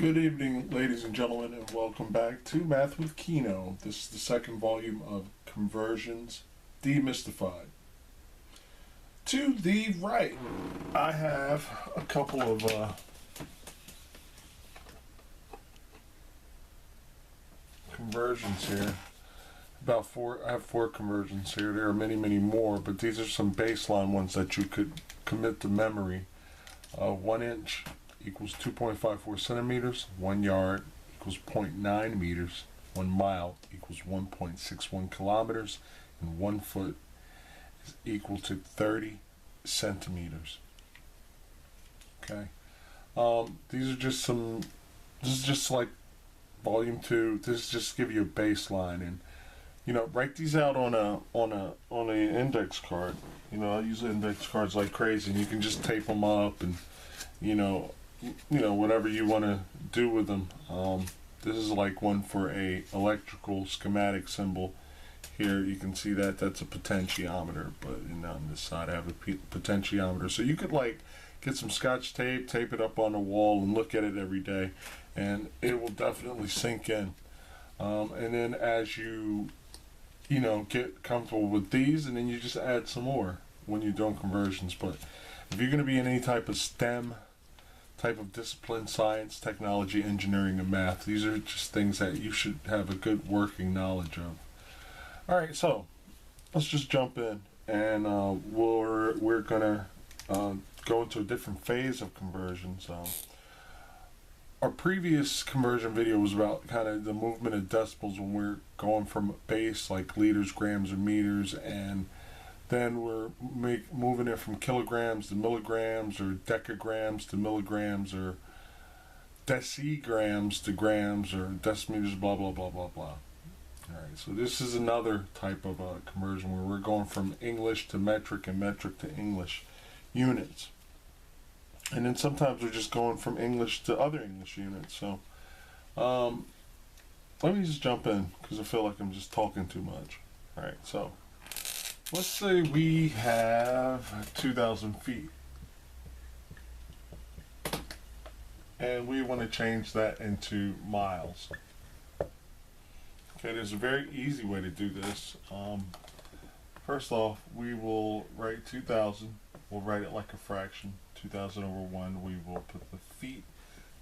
Good evening, ladies and gentlemen, and welcome back to Math with Kieno. This is the second volume of Conversions Demystified. To the right, I have a couple of conversions here. I have four conversions here. There are many, many more, but these are some baseline ones that you could commit to memory. 1 inch equals 2.54 centimeters, 1 yard equals 0.9 meters, 1 mile equals 1.61 kilometers, and 1 foot is equal to 30 centimeters. Okay. These are just some, this is just like volume 2. This is just to give you a baseline, and write these out on an index card. I use index cards like crazy, and you can just tape them up and whatever you want to do with them. This is like one for a electrical schematic symbol. Here you can see that that's a potentiometer, but on this side I have a potentiometer. So you could like get some scotch tape, tape it up on the wall, and look at it every day, and it will definitely sink in. And then as you get comfortable with these, and then you just add some more when you're doing conversions. But if you're going to be in any type of STEM type of discipline, science, technology, engineering, and math, these are just things that you should have a good working knowledge of. Alright, so let's just jump in, and we're gonna go into a different phase of conversions. Our previous conversion video was about kind of the movement of decimals when we're going from base like liters, grams, or meters, and then we're moving it from kilograms to milligrams, or decagrams to milligrams, or decigrams to grams, or decimeters, blah, blah, blah, blah, blah. Alright, so this is another type of conversion where we're going from English to metric and metric to English units. And then sometimes we're just going from English to other English units. So let me just jump in because I feel like I'm just talking too much. Alright, so let's say we have 2,000 feet, and we want to change that into miles. Okay, there's a very easy way to do this. First off, we will write 2,000. We'll write it like a fraction. 2,000 over 1. We will put the feet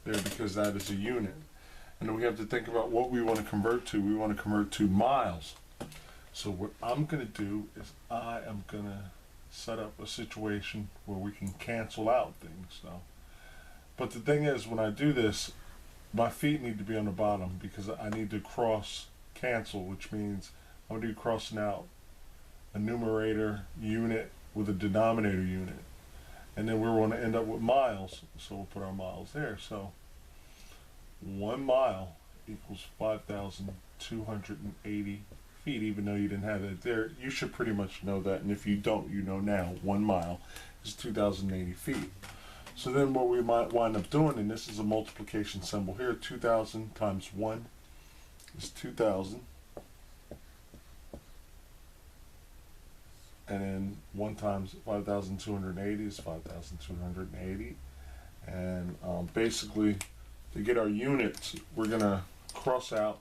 there because that is a unit. And then we have to think about what we want to convert to. We want to convert to miles. So what I'm going to do is I am going to set up a situation where we can cancel out things. But the thing is, when I do this, my feet need to be on the bottom because I need to cross cancel, which means I'm going to be crossing out a numerator unit with a denominator unit. And then we're going to end up with miles, so we'll put our miles there. So 1 mile equals 5,280 feet, even though you didn't have it there. You should pretty much know that, and if you don't, you know now. 1 mile is 2,080 feet. So then what we might wind up doing, and this is a multiplication symbol here, 2,000 times 1 is 2,000. And then 1 times 5,280 is 5,280. And basically, to get our units, we're going to cross out.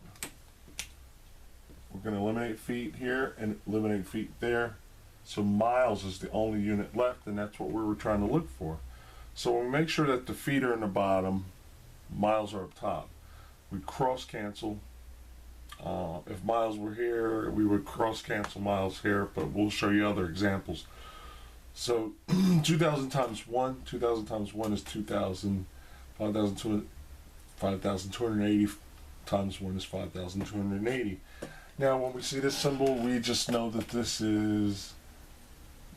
We're going to eliminate feet here and eliminate feet there. So miles is the only unit left, and that's what we were trying to look for. So when we make sure that the feet are in the bottom, miles are up top. We cross cancel. If miles were here, we would cross cancel miles here, but we'll show you other examples. So 2,000 times 1, 2,000 times 1 is 2,000. 5,280 times 1 is 5,280. Now when we see this symbol, we just know that this is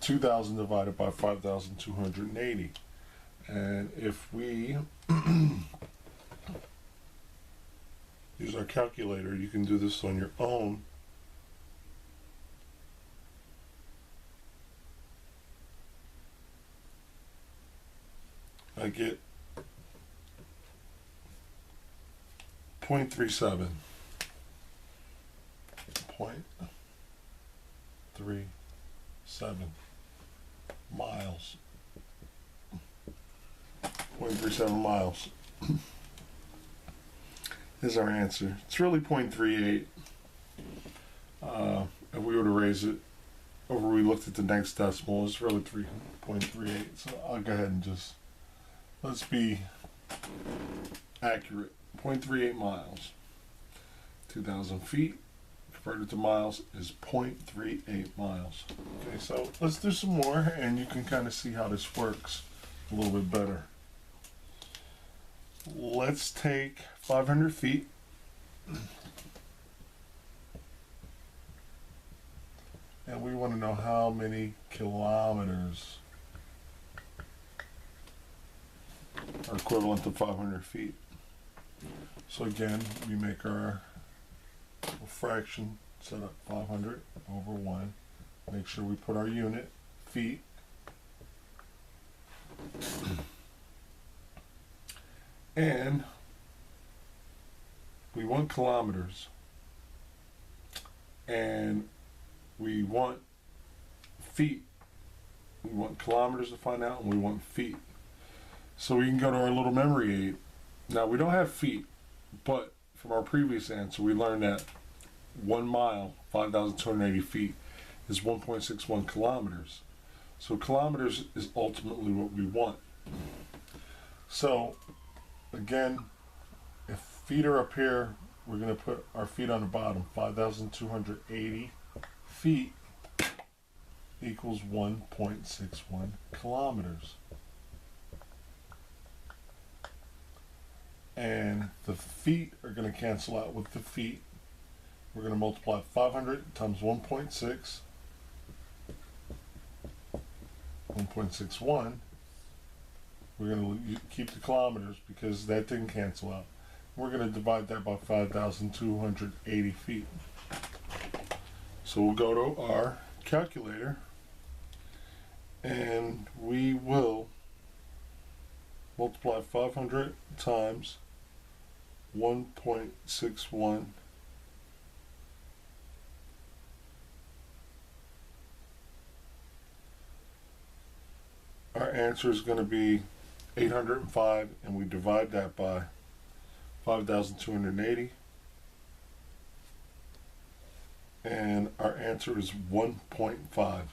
2,000 divided by 5,280. And if we use our calculator, you can do this on your own. I get 0.37. 0.37 miles. 0.37 miles. is our answer. It's really 0.38. If we were to raise it over, we looked at the next decimal, it's really 3.38. So I'll go ahead and just, let's be accurate. 0.38 miles. 2,000 feet converted to miles is 0.38 miles. Okay, so let's do some more and you can kind of see how this works a little bit better. Let's take 500 feet and we want to know how many kilometers are equivalent to 500 feet. So again, we make our fraction, set up 500 over 1. Make sure we put our unit, feet. And we want kilometers. And we want feet. We want kilometers to find out, and we want feet. So we can go to our little memory aid. Now we don't have feet, but from our previous answer, we learned that 1 mile, 5,280 feet, is 1.61 kilometers. So kilometers is ultimately what we want. So again, if feet are up here, we're going to put our feet on the bottom. 5,280 feet equals 1.61 kilometers. And the feet are going to cancel out with the feet. We're going to multiply 500 times 1.6, 1.61. We're going to keep the kilometers because that didn't cancel out. We're going to divide that by 5,280 feet. So we'll go to our calculator and we will multiply 500 times 1.61 . Our answer is going to be 805, and we divide that by 5,280, and our answer is 1.5.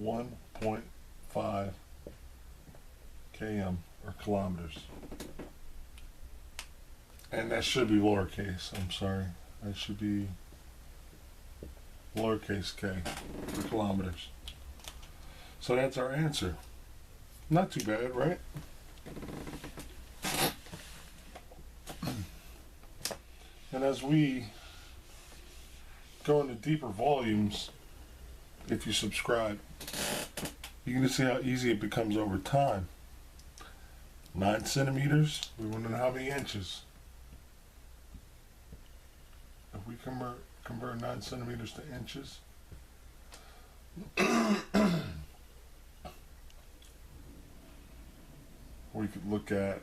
1.5 km, or kilometers. And that should be lowercase, I'm sorry. That should be lowercase k for kilometers. So that's our answer. Not too bad, right? And as we go into deeper volumes, if you subscribe, you can see how easy it becomes over time. 9 centimeters, we want to know how many inches. If we convert 9 centimeters to inches, we could look at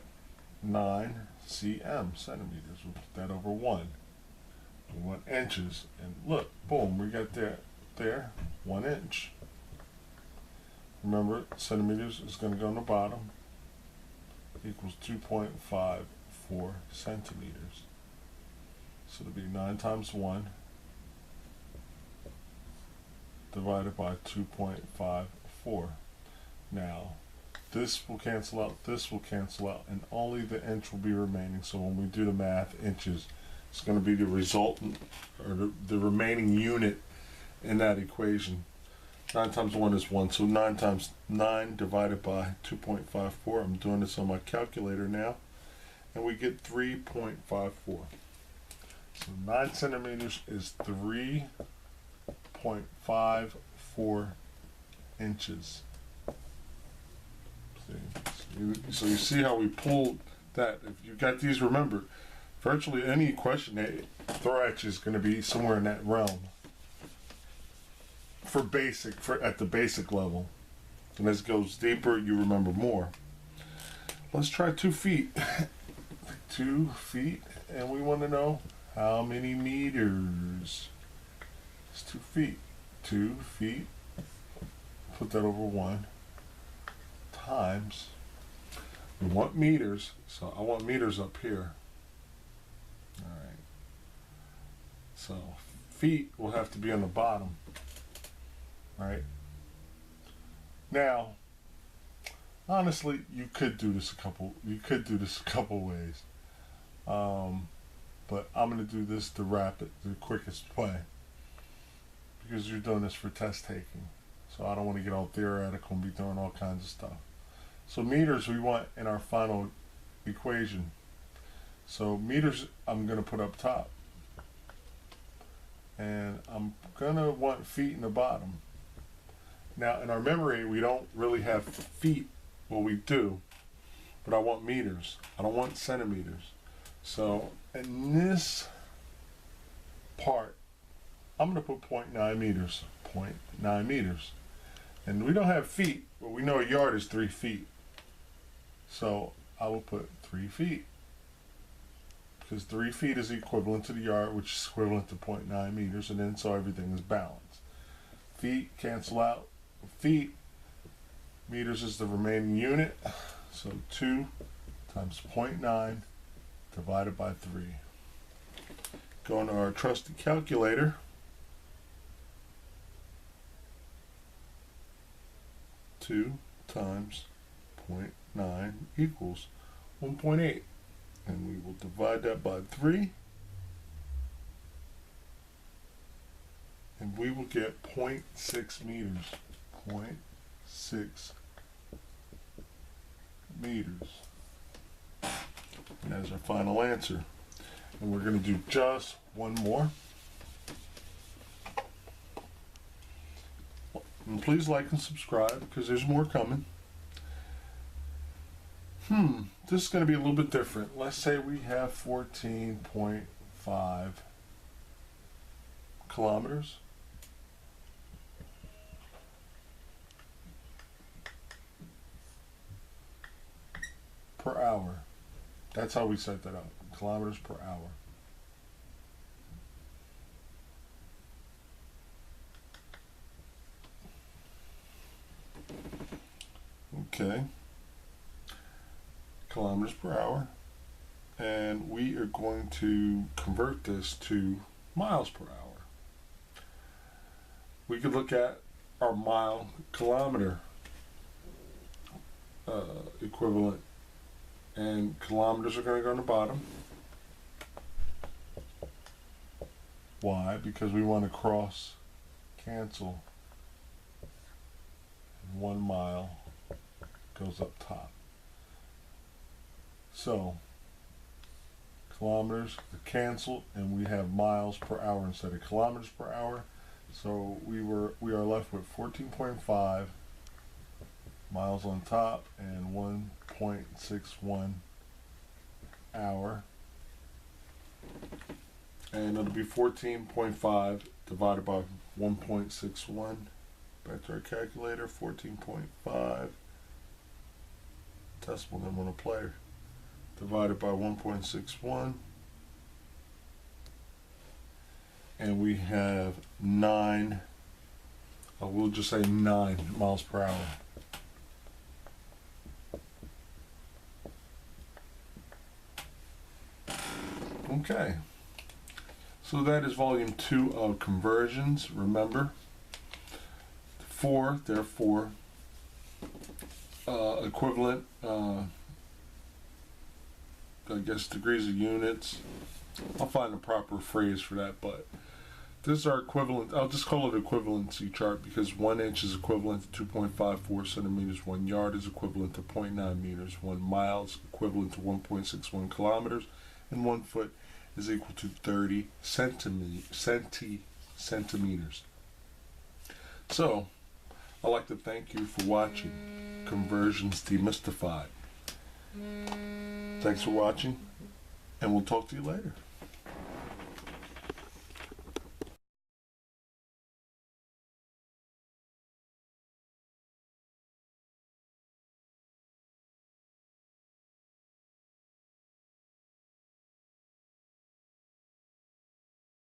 9 cm, centimeters. We'll put that over 1. We want inches, and look, boom, we got there 1 inch. Remember, centimeters is going to go on the bottom, equals 2.54 centimeters. So it'll be 9 times 1 divided by 2.54. Now, this will cancel out, this will cancel out, and only the inch will be remaining. So when we do the math, inches is going to be the resultant, or the remaining unit in that equation. 9 times 1 is 1, so 9 times 9 divided by 2.54. I'm doing this on my calculator now, and we get 3.54. So 9 centimeters is 3.54 inches. So you see how we pulled that. If you got these, remember, virtually any question they throw at you is going to be somewhere in that realm. For at the basic level. And as it goes deeper, you remember more. Let's try 2 feet. 2 feet, and we want to know how many meters. It's 2 feet. 2 feet. Put that over 1 times. We want meters, so I want meters up here. All right. So feet will have to be on the bottom, right? Now, honestly, you could do this a couple ways. But I'm going to do this the quickest way, because you're doing this for test taking. So I don't want to get all theoretical and be doing all kinds of stuff. So meters we want in our final equation. So meters I'm going to put up top. And I'm going to want feet in the bottom. Now in our memory we don't really have feet. Well, we do, but I want meters. I don't want centimeters. So in this part, I'm going to put 0.9 meters. 0.9 meters. And we don't have feet, but we know a yard is 3 feet. So I will put 3 feet. Because 3 feet is equivalent to the yard, which is equivalent to 0.9 meters, and then so everything is balanced. Feet cancel out. Feet, meters is the remaining unit, so 2 times 0.9 divided by 3. Going to our trusty calculator. Two times 0.9 equals 1.8. And we will divide that by 3. And we will get 0.6 meters. 0.6 meters. And that's our final answer. And we're going to do just one more. And please like and subscribe, because there's more coming. This is going to be a little bit different. Let's say we have 14.5 kilometers. Per hour. That's how we set that up. Kilometers per hour. Okay. Kilometers per hour. And we are going to convert this to miles per hour. We could look at our mile kilometer equivalent. And kilometers are going to go on the bottom. Why? Because we want to cross cancel. And 1 mile goes up top. So kilometers cancel, and we have miles per hour instead of kilometers per hour. So we are left with 14.5 miles on top and 1.61 hour, and it'll be 14.5 divided by 1.61. Back to our calculator. 14.5 decimal number on a player divided by 1.61, and we have 9. We'll just say 9 miles per hour. Okay, so that is volume 2 of conversions. Remember, 4, therefore, equivalent, I guess, degrees of units. I'll find the proper phrase for that, but this is our equivalent. I'll just call it equivalency chart, because 1 inch is equivalent to 2.54 centimeters, 1 yard is equivalent to 0.9 meters, 1 mile is equivalent to 1.61 kilometers, and 1 foot is equal to 30 centimeters. So, I'd like to thank you for watching Conversions Demystified. Thanks for watching, and we'll talk to you later.